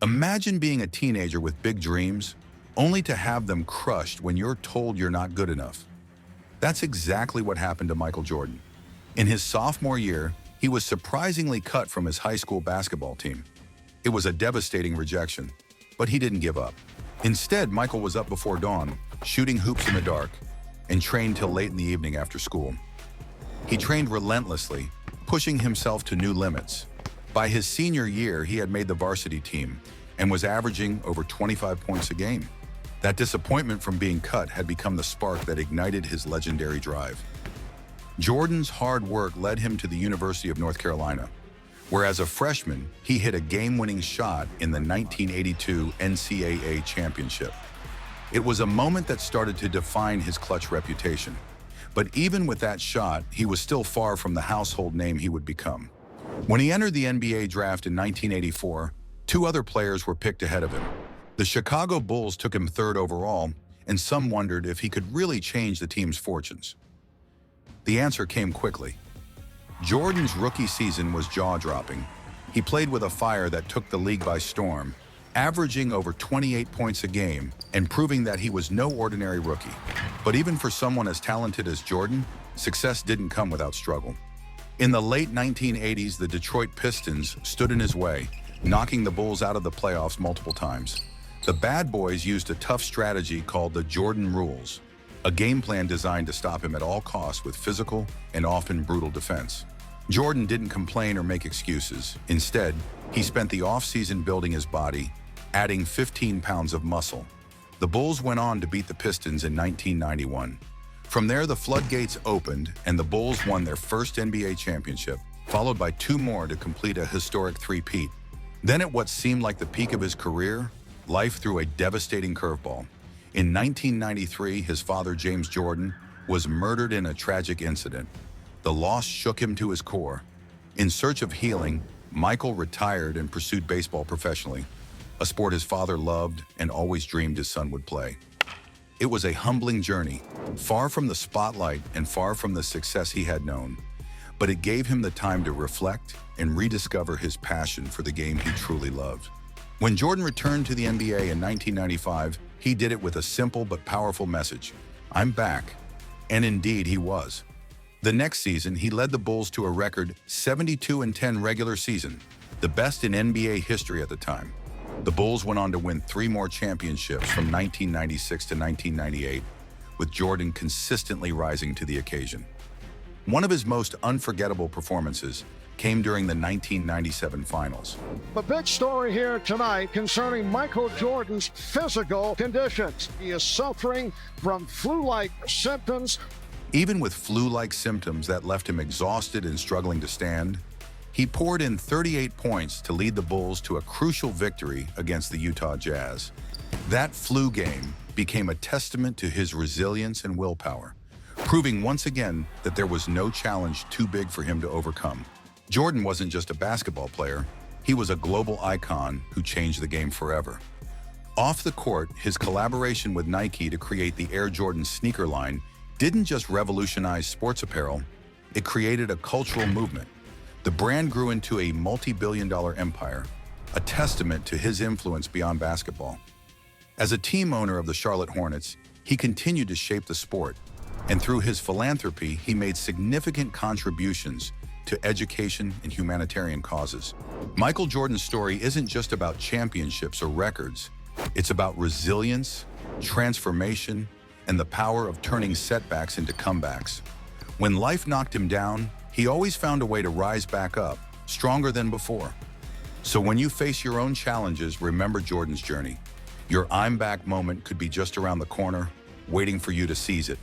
Imagine being a teenager with big dreams, only to have them crushed when you're told you're not good enough. That's exactly what happened to Michael Jordan. In his sophomore year, he was surprisingly cut from his high school basketball team. It was a devastating rejection, but he didn't give up. Instead, Michael was up before dawn, shooting hoops in the dark, and trained till late in the evening after school. He trained relentlessly, pushing himself to new limits. By his senior year, he had made the varsity team and was averaging over 25 points a game. That disappointment from being cut had become the spark that ignited his legendary drive. Jordan's hard work led him to the University of North Carolina, where as a freshman, he hit a game-winning shot in the 1982 NCAA championship. It was a moment that started to define his clutch reputation. But even with that shot, he was still far from the household name he would become. When he entered the NBA draft in 1984, two other players were picked ahead of him. The Chicago Bulls took him third overall, and some wondered if he could really change the team's fortunes. The answer came quickly. Jordan's rookie season was jaw-dropping. He played with a fire that took the league by storm, averaging over 28 points a game and proving that he was no ordinary rookie. But even for someone as talented as Jordan, success didn't come without struggle. In the late 1980s, the Detroit Pistons stood in his way, knocking the Bulls out of the playoffs multiple times. The bad boys used a tough strategy called the Jordan Rules, a game plan designed to stop him at all costs with physical and often brutal defense. Jordan didn't complain or make excuses. Instead, he spent the offseason building his body, adding 15 pounds of muscle. The Bulls went on to beat the Pistons in 1991. From there, the floodgates opened and the Bulls won their first NBA championship, followed by two more to complete a historic three-peat. Then at what seemed like the peak of his career, life threw a devastating curveball. In 1993, his father, James Jordan, was murdered in a tragic incident. The loss shook him to his core. In search of healing, Michael retired and pursued baseball professionally, a sport his father loved and always dreamed his son would play. It was a humbling journey, far from the spotlight and far from the success he had known, but it gave him the time to reflect and rediscover his passion for the game he truly loved. When Jordan returned to the NBA in 1995, he did it with a simple but powerful message: "I'm back." And indeed, he was. The next season, he led the Bulls to a record 72-10 regular season, the best in NBA history at the time. The Bulls went on to win 3 more championships from 1996 to 1998, with Jordan consistently rising to the occasion. One of his most unforgettable performances came during the 1997 finals. The big story here tonight concerning Michael Jordan's physical conditions. He is suffering from flu-like symptoms. Even with flu-like symptoms that left him exhausted and struggling to stand, he poured in 38 points to lead the Bulls to a crucial victory against the Utah Jazz. That flu game became a testament to his resilience and willpower, proving once again that there was no challenge too big for him to overcome. Jordan wasn't just a basketball player, he was a global icon who changed the game forever. Off the court, his collaboration with Nike to create the Air Jordan sneaker line didn't just revolutionize sports apparel, it created a cultural movement. The brand grew into a multi-billion-dollar empire, a testament to his influence beyond basketball. As a team owner of the Charlotte Hornets, he continued to shape the sport, and through his philanthropy, he made significant contributions to education and humanitarian causes. Michael Jordan's story isn't just about championships or records. It's about resilience, transformation, and the power of turning setbacks into comebacks. When life knocked him down, he always found a way to rise back up, stronger than before. So when you face your own challenges, remember Jordan's journey. Your "I'm back" moment could be just around the corner, waiting for you to seize it.